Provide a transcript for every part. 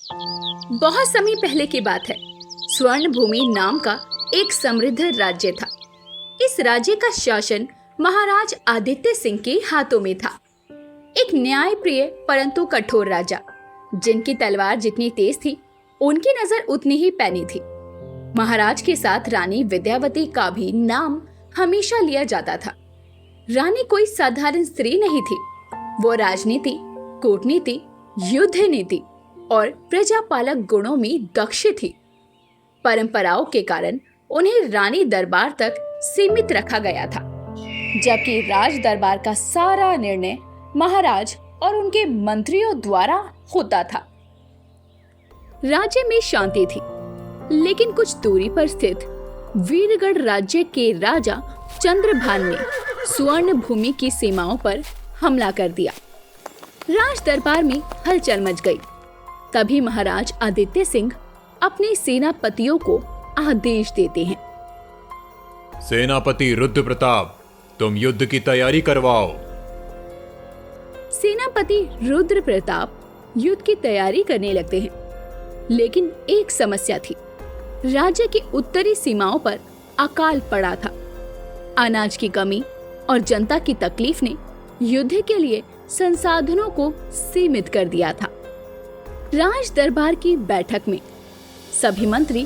बहुत समय पहले की बात है। स्वर्ण भूमि नाम का एक समृद्ध राज्य था। इस राज्य का शासन महाराज आदित्य सिंह के हाथों में था। एक न्यायप्रिय परंतु कठोर राजा, जिनकी तलवार जितनी तेज थी, उनकी नजर उतनी ही पैनी थी। महाराज के साथ रानी विद्यावती का भी नाम हमेशा लिया जाता था। रानी कोई साधारण स्त्री नहीं थी। वो राजनीति, कूटनीति, युद्ध नीति और प्रजापालक गुणों में दक्ष थी। परंपराओं के कारण उन्हें रानी दरबार तक सीमित रखा गया था, जबकि राज दरबार का सारा निर्णय महाराज और उनके मंत्रियों द्वारा होता था। राज्य में शांति थी, लेकिन कुछ दूरी पर स्थित वीरगढ़ राज्य के राजा चंद्रभान ने स्वर्ण भूमि की सीमाओं पर हमला कर दिया। राज दरबार में हलचल मच गई। तभी महाराज आदित्य सिंह अपने सेनापतियों को आदेश देते हैं। सेनापति रुद्र प्रताप, तुम युद्ध की तैयारी करवाओ। सेनापति रुद्र प्रताप युद्ध की तैयारी करने लगते हैं, लेकिन एक समस्या थी। राज्य की उत्तरी सीमाओं पर अकाल पड़ा था। अनाज की कमी और जनता की तकलीफ ने युद्ध के लिए संसाधनों को सीमित कर दिया था। राज दरबार की बैठक में सभी मंत्री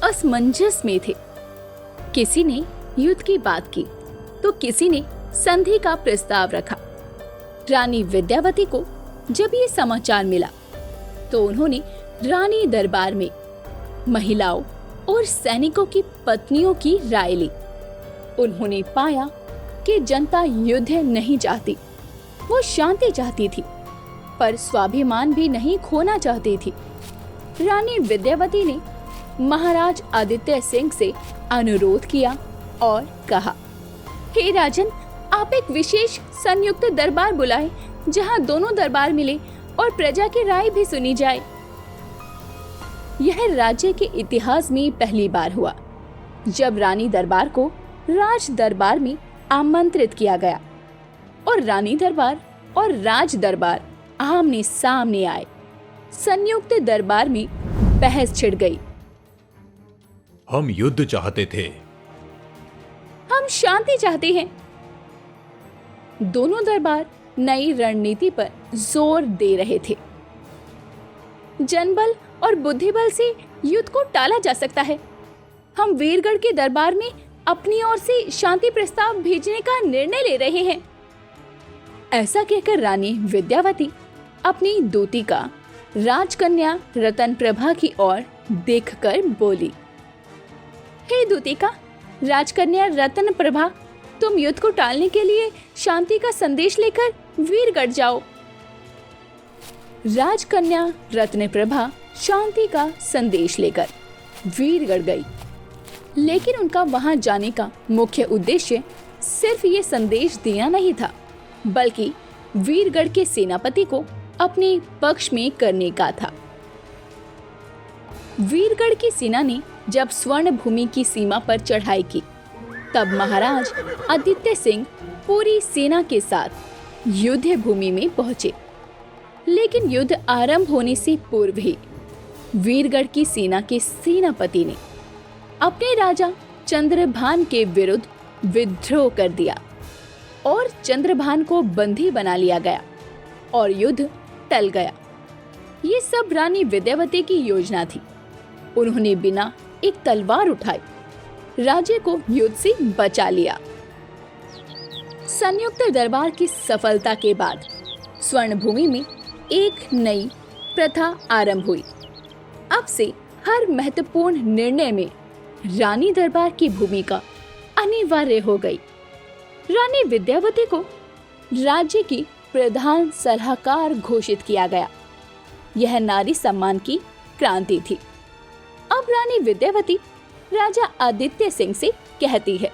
असमंजस में थे। किसी ने युद्ध की बात की तो किसी ने संधि का प्रस्ताव रखा। रानी विद्यावती को जब ये समाचार मिला तो उन्होंने रानी दरबार में महिलाओं और सैनिकों की पत्नियों की राय ली। उन्होंने पाया कि जनता युद्ध नहीं चाहती, वो शांति चाहती थी, पर स्वाभिमान भी नहीं खोना चाहती थी। रानी विद्यावती ने महाराज आदित्य सिंह से अनुरोध किया और कहा, हे राजन, आप एक विशेष संयुक्त दरबार बुलाएं, जहां दोनों दरबार मिले और प्रजा की राय भी सुनी जाए। यह राज्य के इतिहास में पहली बार हुआ जब रानी दरबार को राज दरबार में आमंत्रित किया गया और रानी दरबार और राज दरबार आमने सामने आए। संयुक्त दरबार में बहस छिड़ गई। हम युद्ध चाहते थे। हम शांति चाहते हैं। दोनों दरबार नई रणनीति पर जोर दे रहे थे। जनबल और बुद्धिबल से युद्ध को टाला जा सकता है। हम वीरगढ़ के दरबार में अपनी ओर से शांति प्रस्ताव भेजने का निर्णय ले रहे हैं। ऐसा कहकर रानी विद्यावती अपनी दूतिका राजकन्या रतन प्रभा की ओर देखकर बोली, हे दूतिका राजकन्या रतन प्रभा, तुम युद्ध को टालने के लिए शांति का संदेश लेकर वीरगढ़ जाओ। राजकन्या रत्न प्रभा शांति का संदेश लेकर वीरगढ़ गई, लेकिन उनका वहां जाने का मुख्य उद्देश्य सिर्फ ये संदेश देना नहीं था, बल्कि वीरगढ़ के सेनापति को अपने पक्ष में करने का था। वीरगढ़ की सेना ने जब स्वर्ण भूमि की सीमा पर चढ़ाई की, तब महाराज आदित्य सिंह पूरी सेना के साथ युद्ध भूमि में पहुंचे। लेकिन युद्ध आरंभ होने से पूर्व ही वीरगढ़ की सेना के सेनापति ने अपने राजा चंद्रभान के विरुद्ध विद्रोह कर दिया और चंद्रभान को बंदी बना लिया गया और युद्ध टल गया। ये सब रानी विद्यावती की योजना थी। उन्होंने बिना एक तलवार उठाए राज्य को युद्ध से बचा लिया। संयुक्त दरबार की सफलता के बाद स्वर्ण भूमि में एक नई प्रथा आरंभ हुई। अब से हर महत्वपूर्ण निर्णय में रानी दरबार की भूमिका अनिवार्य हो गई। रानी विद्यावती को राज्य की प्रधान सलाहकार घोषित किया गया। यह नारी सम्मान की क्रांति थी। अब रानी विद्यावती राजा आदित्य सिंह से कहती है,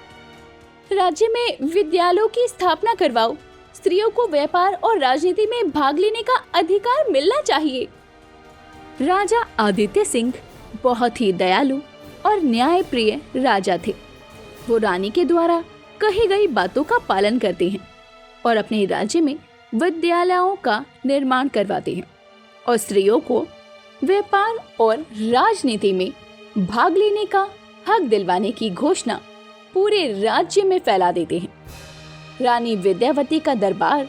राज्य में विद्यालयों की स्थापना करवाओ। स्त्रियों को व्यापार और राजनीति में भाग लेने का अधिकार मिलना चाहिए। राजा आदित्य सिंह बहुत ही दयालु और न्यायप्रिय राजा थे। वो रानी के द्वारा कही गई बातों का पालन करते हैं और अपने राज्य में विद्यालयों का निर्माण करवाते हैं और स्त्रियों को व्यापार और राजनीति में भाग लेने का हक दिलवाने की घोषणा पूरे राज्य में फैला देते हैं। रानी विद्यावती का दरबार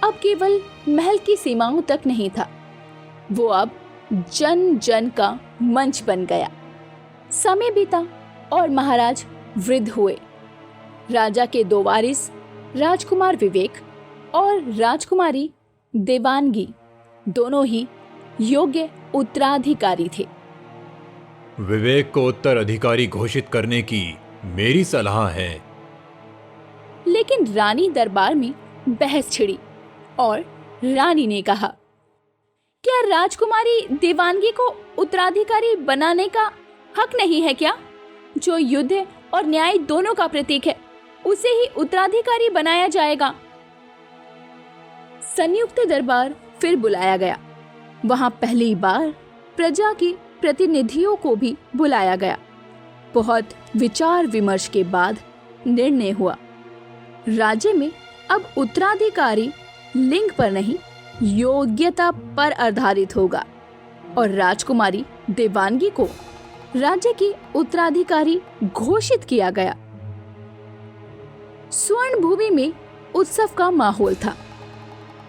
अब केवल महल की सीमाओं तक नहीं था, वो अब जन जन का मंच बन गया। समय बीता और महाराज वृद्ध हुए। राजा के दो वारिस राजकुमार विवेक और राजकुमारी देवानगी दोनों ही योग्य उत्तराधिकारी थे। विवेक को उत्तराधिकारी घोषित करने की मेरी सलाह है। लेकिन रानी दरबार में बहस छिड़ी और रानी ने कहा, क्या राजकुमारी देवानगी को उत्तराधिकारी बनाने का हक नहीं है क्या? जो युद्ध और न्याय दोनों का प्रतीक है, उसे ही उत्तराधिकारी बनाया जाएगा। संयुक्त दरबार फिर बुलाया गया। वहां पहली बार प्रजा के प्रतिनिधियों को भी बुलाया गया। बहुत विचार विमर्श के बाद निर्णय हुआ, राज्य में अब उत्तराधिकारी लिंग पर नहीं, योग्यता पर आधारित होगा और राजकुमारी देवानगी को राज्य की उत्तराधिकारी घोषित किया गया। स्वर्ण भूमि में उत्सव का माहौल था।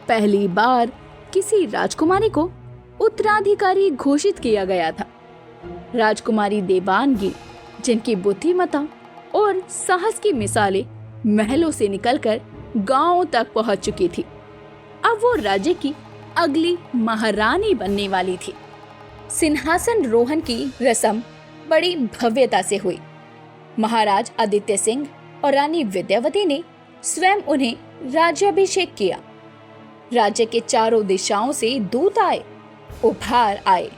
पहली बार किसी राजकुमारी को उत्तराधिकारी घोषित किया गया था। राजकुमारी देवानगी, जिनकी बुद्धिमत्ता और साहस की मिसालें महलों से निकलकर गांवों तक पहुंच चुकी थी, अब वो राज्य की अगली महारानी बनने वाली थी। सिंहासन रोहन की रस्म बड़ी भव्यता से हुई। महाराज आदित्य सिंह और रानी विद्यावती ने स्वयं उन्हें राज्याभिषेक किया। राज्य के चारों दिशाओं से दूत आए, उपहार आए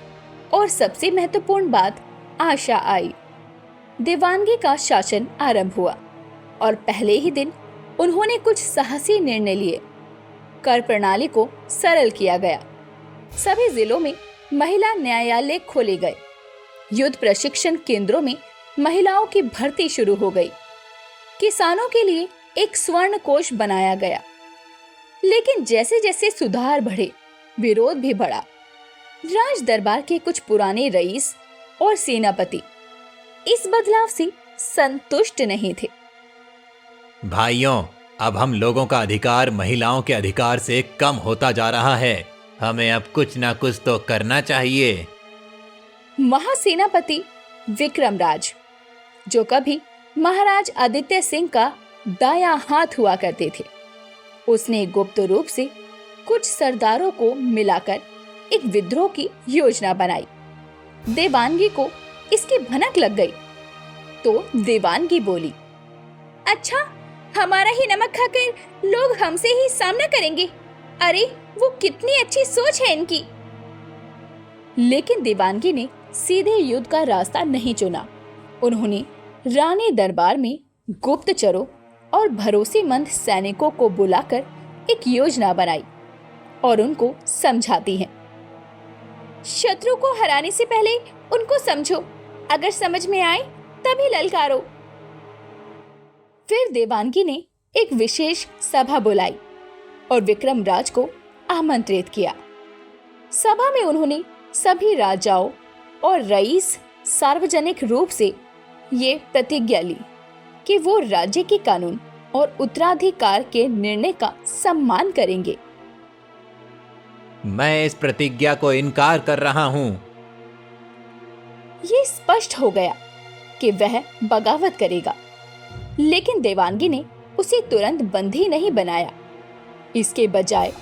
और सबसे महत्वपूर्ण बात, आशा आई। देवानगी का शासन आरंभ हुआ और पहले ही दिन उन्होंने कुछ साहसी निर्णय लिए। कर प्रणाली को सरल किया गया। सभी जिलों में महिला न्यायालय खोले गए। युद्ध प्रशिक्षण केंद्रों में महिलाओं की भर्ती शुरू हो गई। किसानों के लिए एक स्वर्ण कोष बनाया गया। लेकिन जैसे जैसे सुधार बढ़े, विरोध भी बढ़ा। राज दरबार के कुछ पुराने रईस और सेनापति इस बदलाव से संतुष्ट नहीं थे। भाइयों, अब हम लोगों का अधिकार महिलाओं के अधिकार से कम होता जा रहा है। हमें अब कुछ ना कुछ तो करना चाहिए। महासेनापति विक्रमराज, जो कभी महाराज आदित्य सिंह का दायां हाथ हुआ करते थे, उसने गुप्त रूप से कुछ सरदारों को मिलाकर एक विद्रोह की योजना बनाई। देवानगी को इसकी भनक लग गई तो देवानगी बोली, अच्छा, हमारा ही नमक खाकर लोग हमसे ही सामना करेंगे। अरे, वो कितनी अच्छी सोच है इनकी। लेकिन देवानगी ने सीधे युद्ध का रास्ता नहीं चुना। उन्होंने रानी दरबार में गुप्तचरों और भरोसेमंद सैनिकों को बुलाकर एक योजना बनाई और उनको समझाती हैं। शत्रु को हराने से पहले उनको समझो, अगर समझ में आए तभी ललकारो। फिर देवानगी ने एक विशेष सभा बुलाई और विक्रमराज को आमंत्रित किया। सभा में उन्होंने सभी राजाओं और रईस सार्वजनिक रूप से ये प्रतिज्ञा ली कि वो राज्य के कानून और उत्तराधिकार के निर्णय का सम्मान करेंगे। मैं इस प्रतिज्ञा को इनकार कर रहा हूँ। ये स्पष्ट हो गया कि वह बगावत करेगा, लेकिन देवानगी ने उसे तुरंत बंदी नहीं बनाया। इसके बजाय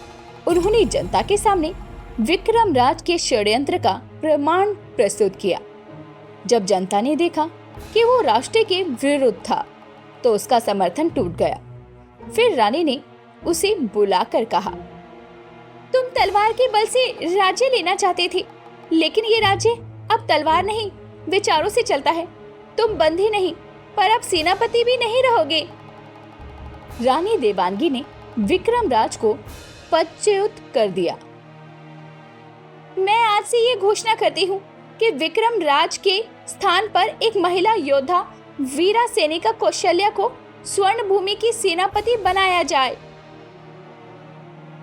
उन्होंने जनता के सामने विक्रमराज के षड्यंत्र का प्रमाण प्रस्तुत किया। जब जनता ने देखा कि वो राष्ट्र के विरुद्ध था, तो उसका समर्थन टूट गया। फिर रानी ने उसे बुलाकर कहा, तुम तलवार के बल से राज्य लेना चाहते थे, लेकिन ये राज्य अब तलवार नहीं, विचारों से चलता है। तुम बंदी नहीं, पर अब सेनापति भी नहीं रहोगे। रानी देवानगी ने विक्रमराज को पदच्युत कर दिया। मैं आज से ये घोषणा करती हूँ कि विक्रमराज के स्थान पर एक महिला योद्धा वीरा सैनिका कौशल्या को स्वर्ण भूमि की सेनापति बनाया जाए।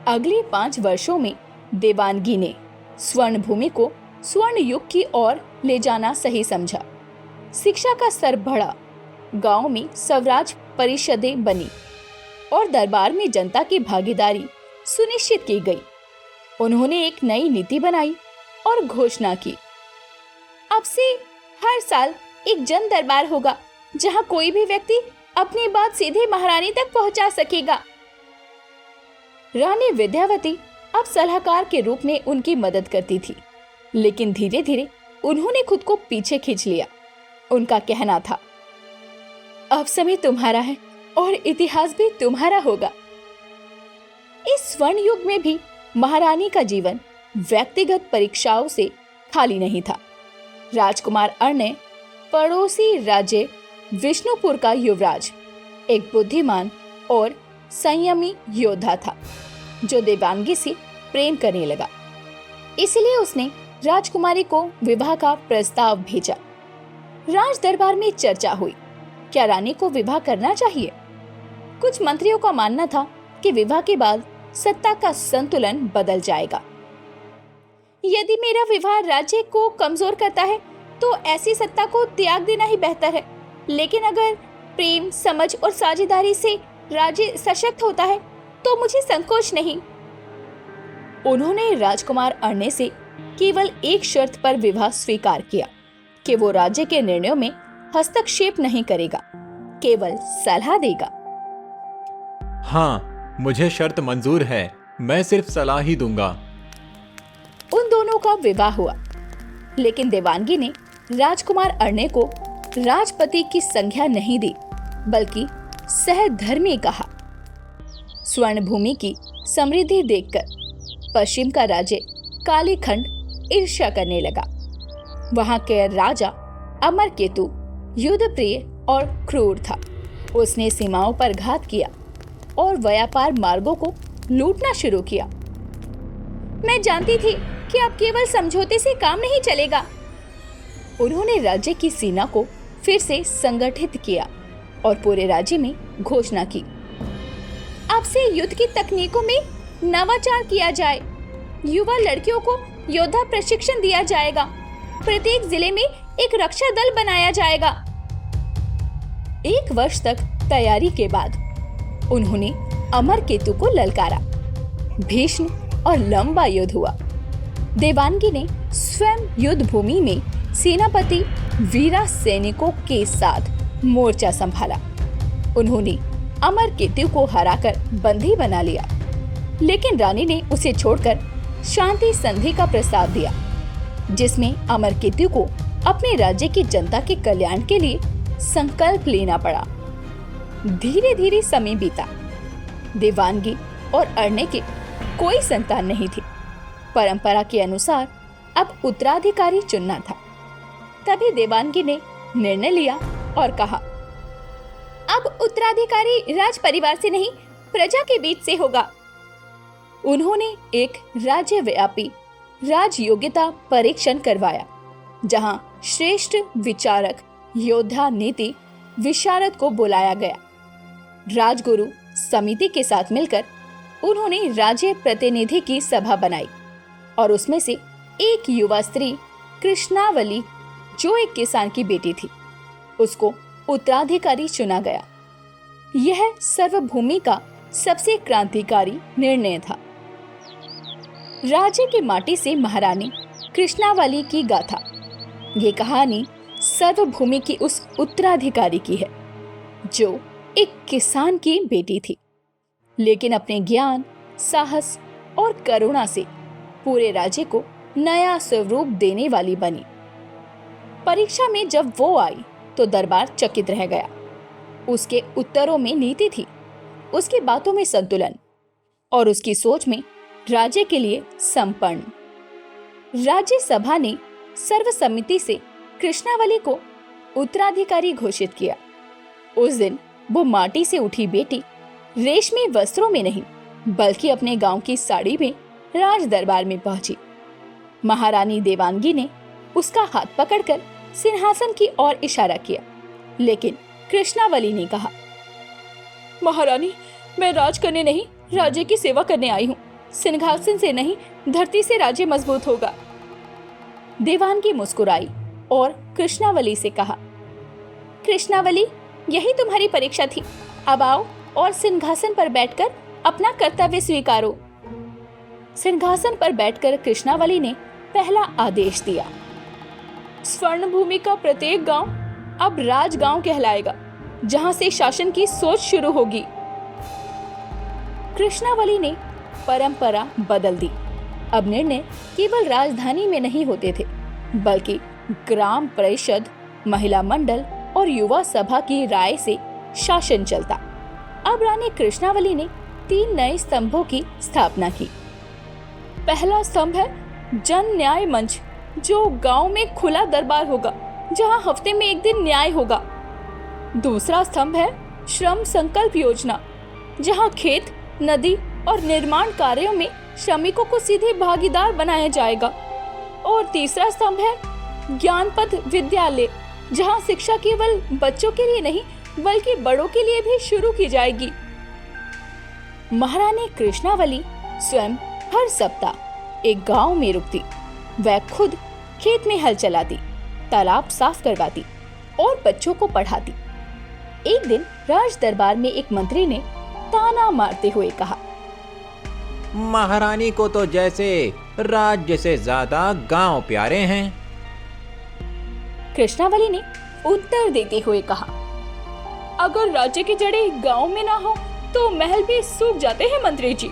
अगले 5 वर्षों में देवानगी ने स्वर्ण भूमि को स्वर्ण युग की ओर ले जाना सही समझा। शिक्षा का स्तर बढ़ा, गांव में स्वराज परिषदें बनी और दरबार में जनता की भागीदारी सुनिश्चित की गई। उन्होंने एक नई नीति बनाई और घोषणा की, अब से हर साल एक जन दरबार होगा जहां कोई भी व्यक्ति अपनी बात सीधे महारानी तक पहुंचा सकेगा। रानी विद्यावती अब सलाहकार के रूप में उनकी मदद करती थी, लेकिन धीरे धीरे उन्होंने खुद को पीछे खींच लिया। उनका कहना था, अब समय तुम्हारा है और इतिहास भी तुम्हारा होगा। इस स्वर्ण युग में भी महारानी का जीवन व्यक्तिगत परीक्षाओं से खाली नहीं था। राजकुमार अर्णय पड़ोसी राज्य विष्णुपुर का युवराज एक बुद्धिमान और संयमी योद्धा था, जो देवांगी से प्रेम करने लगा। इसलिए उसने राजकुमारी को विवाह का प्रस्ताव भेजा। राज दरबार में चर्चा हुई, क्या रानी को विवाह करना चाहिए? कुछ मंत्रियों का मानना था कि विवाह के बाद सत्ता का संतुलन बदल जाएगा। यदि मेरा विवाह राज्य को कमजोर करता है तो ऐसी सत्ता को त्याग देना ही बेहतर है, लेकिन अगर प्रेम, समझ और साझेदारी से राज्य सशक्त होता है तो मुझे संकोच नहीं। उन्होंने राजकुमार अर्णय से केवल एक शर्त पर विवाह स्वीकार किया कि वो राज्य के निर्णयों में हस्तक्षेप नहीं करेगा, केवल सलाह देगा। हाँ, मुझे शर्त मंजूर है, मैं सिर्फ सलाह ही दूंगा। उन दोनों का विवाह हुआ, लेकिन देवांगी ने राजकुमार अर्णय को राजपति की संज्ञा नहीं दी, बल्कि सहधर्मी कहा। स्वर्ण भूमि की समृद्धि देखकर पश्चिम का राज्य कालीखंड ईर्ष्या करने लगा। वहां के राजा अमरकेतु युद्धप्रिय और क्रूर था। उसने सीमाओं पर घात किया और व्यापार मार्गों को लूटना शुरू किया। मैं जानती थी कि अब केवल समझौते से काम नहीं चलेगा। उन्होंने राज्य की सेना को फिर से संगठित किया और पूरे राज्य में घोषणा की, अब से युद्ध की तकनीकों में नवाचार किया जाए। युवा लड़कियों को योद्धा प्रशिक्षण दिया जाएगा। प्रत्येक जिले में एक रक्षा दल बनाया जाएगा। 1 वर्ष तक तैयारी के बाद उन्होंने अमरकेतु को ललकारा। भीषण और लंबा युद्ध हुआ। देवांगी ने स्वयं युद्ध भूमि में सेनापति वीरा सैनिकों के साथ मोर्चा संभाला। उन्होंने अमरकेतु को हराकर बंदी बना लिया, लेकिन रानी ने उसे छोड़कर शांति संधि का प्रस्ताव दिया, जिसमें अमरकेतु को अपने राज्य की जनता के कल्याण के लिए संकल्प लेना पड़ा। धीरे धीरे समय बीता। देवांगी और अर्णय के कोई संतान नहीं थी। परंपरा के अनुसार अब उत्तराधिकारी चुनना था। तभी देवांगी ने निर्णय लिया और कहा, अब उत्तराधिकारी राज परिवार से नहीं, प्रजा के बीच से होगा। उन्होंने एक राज्यव्यापी राज योग्यता परीक्षण करवाया, जहां श्रेष्ठ विचारक, योद्धा, नीति विशारद को बुलाया गया। राजगुरु समिति के साथ मिलकर उन्होंने राज्य प्रतिनिधि की सभा बनाई और उसमें से एक युवा स्त्री कृष्णावली, जो एक किसान की बेटी थी, उसको उत्तराधिकारी चुना गया। यह सर्वभूमि का सबसे क्रांतिकारी निर्णय था। राज्य की माटी से महारानी कृष्णावली की गाथा। ये कहानी सर्वभूमि की उस उत्तराधिकारी की है जो एक किसान की बेटी थी, लेकिन अपने ज्ञान, साहस और करुणा से पूरे राज्य को नया स्वरूप देने वाली बनी। परीक्षा में जब वो आई तो दरबार चकित रह गया। उसके उत्तरों में नीति थी, उसकी बातों में संतुलन और उसकी सोच में राज्य के लिए संपन्न। राज्य सभा ने सर्वसम्मति से कृष्णावली को उत्तराधिकारी घोषित किया। उस दिन वो माटी से उठी बेटी रेशमी वस्त्रों में नहीं, बल्कि अपने गांव की साड़ी में राज दरबार में पहुंची। महारानी देवांगी ने उसका हाथ पकड़कर सिंहासन की ओर इशारा किया, लेकिन कृष्णावली ने कहा, महारानी, मैं राज करने नहीं, राज्य की सेवा करने आई हूँ। सिंहासन से नहीं, धरती से राज्य मजबूत होगा। देवांगी मुस्कुराई और कृष्णावली से कहा, कृष्णावली, यही तुम्हारी परीक्षा थी। अब आओ और सिंहासन पर बैठकर अपना कर्तव्य स्वीकारो। सिंहासन पर बैठकर कृष्णावली ने पहला आदेश दिया। स्वर्णभूमि का प्रत्येक गांव अब राजगांव कहलाएगा, जहां से शासन की सोच शुरू होगी। कृष्णावली ने परंपरा बदल दी। अब निर्णय केवल राजधानी में नहीं होते थे, बल्कि ग्राम परिषद, महिला मंडल और युवा सभा की राय से शासन चलता। अब रानी कृष्णावली ने 3 नए स्तंभों की स्थापना की। पहला स्तंभ है जन न्याय मंच, जो गांव में खुला दरबार होगा, जहां हफ्ते में एक दिन न्याय होगा। दूसरा स्तंभ है श्रम संकल्प योजना, जहां खेत, नदी और निर्माण कार्यों में श्रमिकों को सीधे भागीदार बनाया जाएगा। और तीसरा स्तंभ है ज्ञानपथ विद्यालय, जहां शिक्षा केवल बच्चों के लिए नहीं बल्कि बड़ों के लिए भी शुरू की जाएगी। महारानी कृष्णावली स्वयं हर सप्ताह एक गांव में रुकती। वह खुद खेत में हल चलाती, तालाब साफ करवाती और बच्चों को पढ़ाती। एक दिन राज दरबार में एक मंत्री ने ताना मारते हुए कहा, महारानी को तो जैसे राज्य से ज्यादा गांव प्यारे हैं। कृष्णावली ने उत्तर देते हुए कहा, अगर राज्य की जड़ें गांव में ना हो तो महल भी सूख जाते हैं मंत्री जी।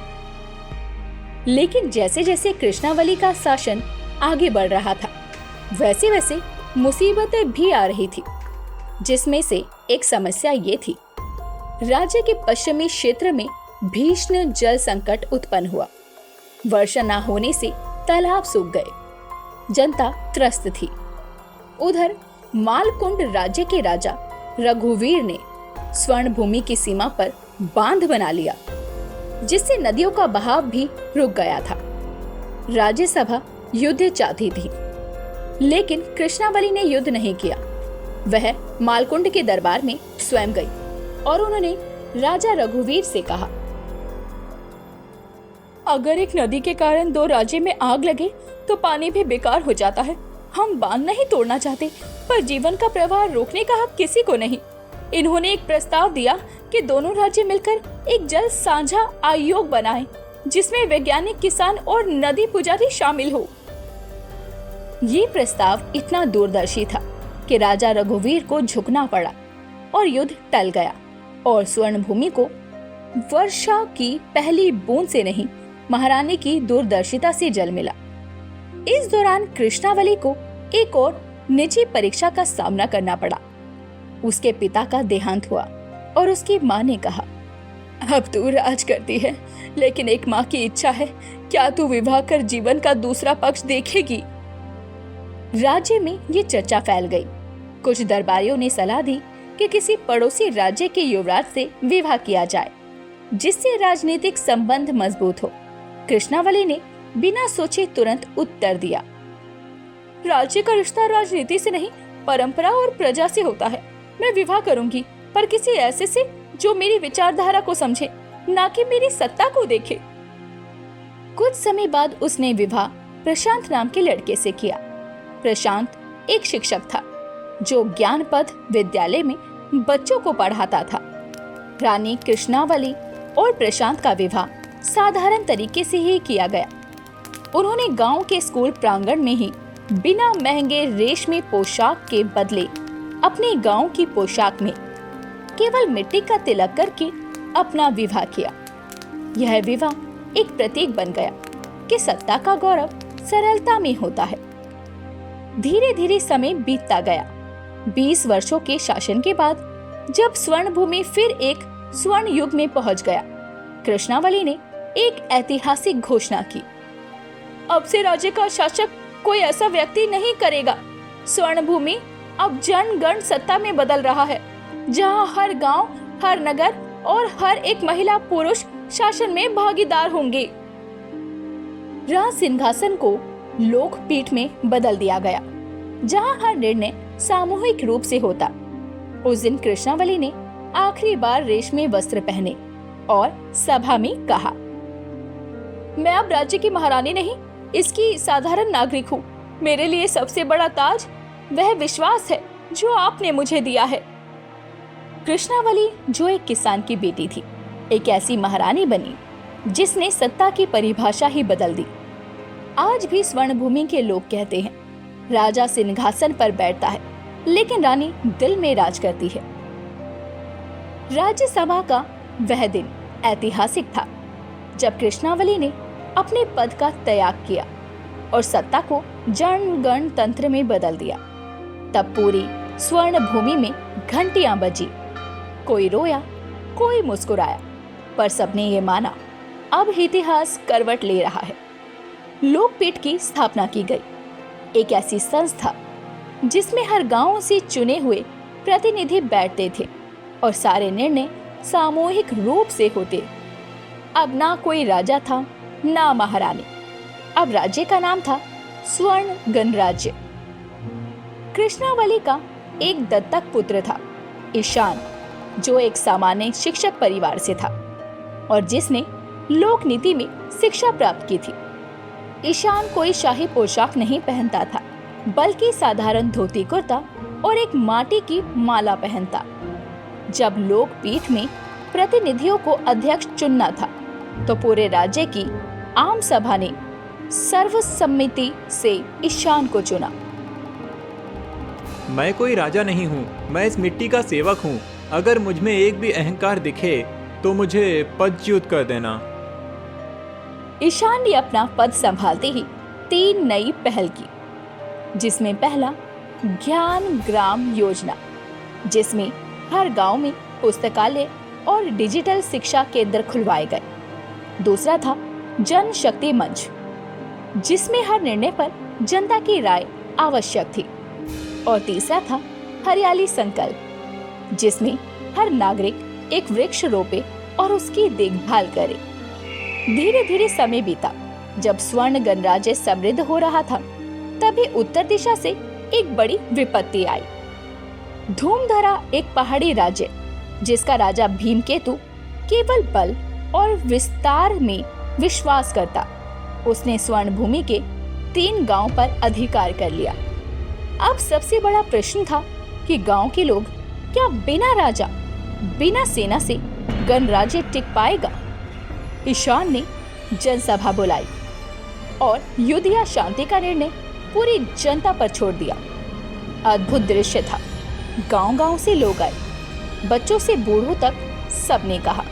लेकिन जैसे जैसे कृष्णावली का शासन आगे बढ़ रहा था, वैसे वैसे मुसीबतें भी आ रही थी, जिसमें से एक समस्या ये थी, राज्य के पश्चिमी क्षेत्र में भीषण जल संकट उत्पन्न हुआ। वर्षा न होने से तालाब सूख गए, जनता त्रस्त थी। उधर मालकुंड राज्य के राजा रघुवीर ने स्वर्ण भूमि की सीमा पर बांध बना लिया, जिससे नदियों का बहाव भी रुक गया था। राज्यसभा युद्ध चाहती थी, लेकिन कृष्णावली ने युद्ध नहीं किया। वह मालकुंड के दरबार में स्वयं गई और उन्होंने राजा रघुवीर से कहा, अगर एक नदी के कारण 2 राज्य में आग लगे तो पानी भी बेकार हो जाता है। हम बांध नहीं तोड़ना चाहते, पर जीवन का प्रवाह रोकने का हक किसी को नहीं। इन्होंने एक प्रस्ताव दिया कि दोनों राज्य मिलकर एक जल साझा आयोग बनाएं, जिसमें वैज्ञानिक, किसान और नदी पुजारी शामिल हो। ये प्रस्ताव इतना दूरदर्शी था कि राजा रघुवीर को झुकना पड़ा और युद्ध टल गया और स्वर्ण भूमि को वर्षा की पहली बूंद से नहीं, महारानी की दूरदर्शिता से जल मिला। इस दौरान कृष्णावली को एक और निजी परीक्षा का सामना करना पड़ा। उसके पिता का देहांत हुआ और उसकी माँ ने कहा, अब तू राज करती है, लेकिन एक माँ की इच्छा है, क्या तू विवाह कर जीवन का दूसरा पक्ष देखेगी? राज्य में ये चर्चा फैल गई। कुछ दरबारियों ने सलाह दी कि किसी पड़ोसी राज्य के युवराज से विवाह किया जाए, जिससे राजनीतिक संबंध मजबूत हो। कृष्णावली ने बिना सोचे तुरंत उत्तर दिया, राज्य का रिश्ता राजनीति से नहीं, परंपरा और प्रजा से होता है। मैं विवाह करूंगी, पर किसी ऐसे से जो मेरी विचारधारा को समझे, ना कि मेरी सत्ता को देखे। कुछ समय बाद उसने विवाह प्रशांत नाम के लड़के से किया। प्रशांत एक शिक्षक था जो ज्ञानपथ विद्यालय में बच्चों को पढ़ाता था। रानी कृष्णावली और प्रशांत का विवाह साधारण तरीके से ही किया गया। उन्होंने गांव के स्कूल प्रांगण में ही बिना महंगे रेशमी पोशाक के बदले अपने गांव की पोशाक में केवल मिट्टी का तिलक करके अपना विवाह किया। यह विवाह एक प्रतीक बन गया कि सत्ता का गौरव सरलता में होता है। धीरे धीरे समय बीतता गया। 20 वर्षों के शासन के बाद जब स्वर्ण भूमि फिर एक स्वर्ण युग में पहुंच गया, कृष्णावली ने एक ऐतिहासिक घोषणा की, अब से राज्य का शासक कोई ऐसा व्यक्ति नहीं करेगा। स्वर्ण भूमि अब जनगण सत्ता में बदल रहा है, जहां हर गांव, हर नगर और हर एक महिला पुरुष शासन में भागीदार होंगे। राज सिंहासन को लोकपीठ में बदल दिया गया, जहां हर निर्णय सामूहिक रूप से होता। उस दिन कृष्णावली ने आखिरी बार रेशमी वस्त्र पहने और सभा में कहा, मैं अब राज्य की महारानी नहीं, इसकी साधारण नागरिक हूँ। मेरे लिए सबसे बड़ा ताज वह विश्वास है जो आपने मुझे दिया है। कृष्णावली, जो एक किसान की बेटी थी, एक ऐसी महारानी बनी जिसने सत्ता की परिभाषा ही बदल दी। आज भी स्वर्णभूमि के लोग कहते हैं, राजा सिंहासन पर बैठता है लेकिन रानी दिल में राज करती है। राज्यसभा का वह दिन ऐतिहासिक था जब कृष्णावली ने अपने पद का त्याग किया और सत्ता को जनगण तंत्र में बदल दिया। तब पूरी स्वर्ण भूमि में घंटियां बजी, कोई रोया, कोई मुस्कुराया, पर सबने ये माना अब इतिहास करवट ले रहा है। लोकपीठ की स्थापना की गई, एक ऐसी संस्था जिसमें हर गांव से चुने हुए प्रतिनिधि बैठते थे और सारे निर्णय सामूहिक रूप से होते। अब ना कोई राजा था ना महारानी, अब राज्य का नाम था स्वर्ण गणराज्य। कृष्णावली का एक दत्तक पुत्र था, ईशान, जो एक सामान्य शिक्षक परिवार से था और जिसने लोक नीति में शिक्षा प्राप्त की थी। ईशान कोई शाही पोशाक नहीं पहनता था, बल्कि साधारण धोती कुर्ता और एक माटी की माला पहनता। जब लोकपीठ में प्रतिनिधियों को अध्यक्ष चुनना था तो पूरे राज्य की आम सभा ने सर्वसम्मति से ईशान को चुना। मैं कोई राजा नहीं हूँ, मैं इस मिट्टी का सेवक हूँ। अगर मुझ में एक भी अहंकार दिखे तो मुझे पदच्युत कर देना। ईशान ने अपना पद संभालते ही 3 नई पहल की, जिसमें पहला ज्ञान ग्राम योजना, जिसमें हर गांव में पुस्तकालय और डिजिटल शिक्षा केंद्र खुलवाए गए। दूसरा था जन शक्ति मंच, जिसमें हर निर्णय पर जनता की राय आवश्यक थी। और तीसरा था हरियाली संकल्प, जिसमें हर नागरिक एक वृक्ष रोपे और उसकी देखभाल करे। धीरे धीरे समय बीता। जब स्वर्ण गणराज्य समृद्ध हो रहा था, तभी उत्तर दिशा से एक बड़ी विपत्ति आई। धूमधरा एक पहाड़ी राज्य, जिसका राजा भीमकेतु केवल बल और विस्तार में विश्वास करता, उसने स्वर्ण भूमि के 3 गांव पर अधिकार कर लिया। अब सबसे बड़ा प्रश्न था कि गांव के लोग क्या बिना राजा, बिना सेना से गणराज्य टिक पाएगा? ईशान ने जनसभा बुलाई और युद्ध या शांति का निर्णय पूरी जनता पर छोड़ दिया। अद्भुत दृश्य था। गांव-गांव से लोग आए, बच्चों से बूढ़ों तक सबने कहा,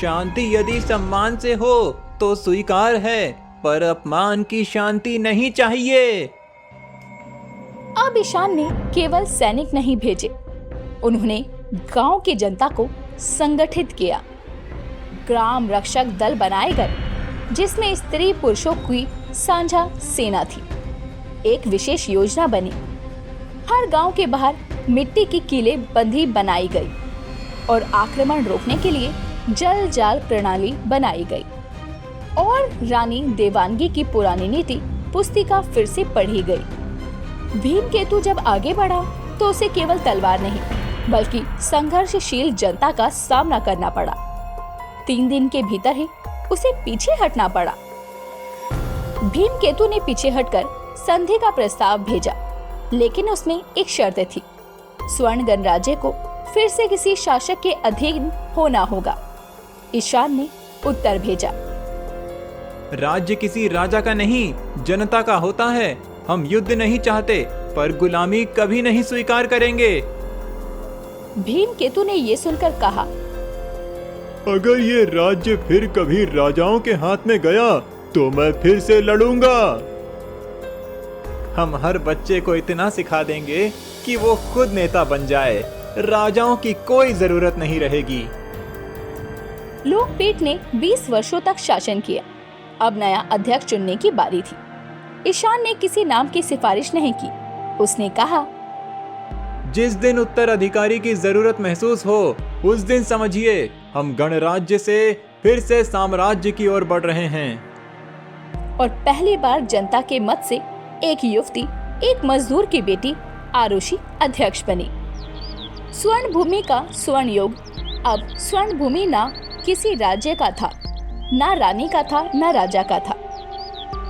शांति यदि सम्मान से हो तो स्वीकार है, पर अपमान की शांति नहीं चाहिए। अब ईशान ने केवल सैनिक नहीं भेजे, उन्होंने गांव की जनता को संगठित किया। ग्राम रक्षक दल बनाए गए, जिसमें स्त्री पुरुषों की साझा सेना थी। एक विशेष योजना बनी। हर गांव के बाहर मिट्टी की कीले बंदी बनाई गई और आक्रमण रोकने के लिए जल जाल प्रणाली बनाई गई। और रानी देवांगी की पुरानी नीति पुस्तिका फिर से पढ़ी गई। भीमकेतु जब आगे बढ़ा तो उसे केवल तलवार नहीं, बल्कि संघर्षशील जनता का सामना करना पड़ा। 3 दिन के भीतर ही उसे पीछे हटना पड़ा। भीमकेतु ने पीछे हटकर संधि का प्रस्ताव भेजा, लेकिन उसमें एक शर्त थी, स्वर्ण गणराज्य को फिर से किसी शासक के अधीन होना होगा। ईशान ने उत्तर भेजा, राज्य किसी राजा का नहीं, जनता का होता है। हम युद्ध नहीं चाहते, पर गुलामी कभी नहीं स्वीकार करेंगे। भीमकेतु ने ये सुनकर कहा, अगर ये राज्य फिर कभी राजाओं के हाथ में गया तो मैं फिर से लड़ूंगा। हम हर बच्चे को इतना सिखा देंगे कि वो खुद नेता बन जाए। राजाओं की कोई जरूरत नहीं रहेगी। लोकपीठ ने 20 वर्षों तक शासन किया। अब नया अध्यक्ष चुनने की बारी थी। ईशान ने किसी नाम की सिफारिश नहीं की। उसने कहा, जिस दिन उत्तराधिकारी की जरूरत महसूस हो, उस दिन समझिए हम गणराज्य से फिर से साम्राज्य की ओर बढ़ रहे हैं। और पहली बार जनता के मत से एक युवती, एक मजदूर की बेटी आरुषि अध्यक्ष बनी। स्वर्ण भूमि का स्वर्ण युग। अब स्वर्ण भूमि ना किसी राज्य का था, ना रानी का था, ना राजा का था।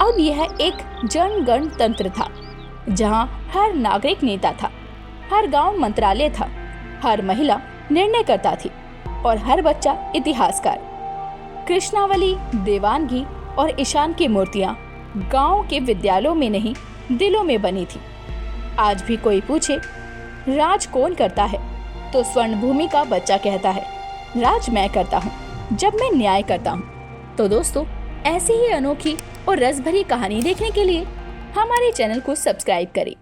अब यह एक जनगण तंत्र था, जहां हर नागरिक नेता था, हर गांव मंत्रालय था, हर महिला निर्णय करता थी और हर बच्चा इतिहासकार। कृष्णावली, देवानगी और ईशान की मूर्तियां गांव के विद्यालयों में नहीं, दिलों में बनी थी। आज भी कोई पूछे राज कौन करता है, तो स्वर्णभूमि का बच्चा कहता है, राज मैं करता हूँ जब मैं न्याय करता हूँ। तो दोस्तों, ऐसी ही अनोखी और रस भरी कहानी देखने के लिए हमारे चैनल को सब्सक्राइब करें।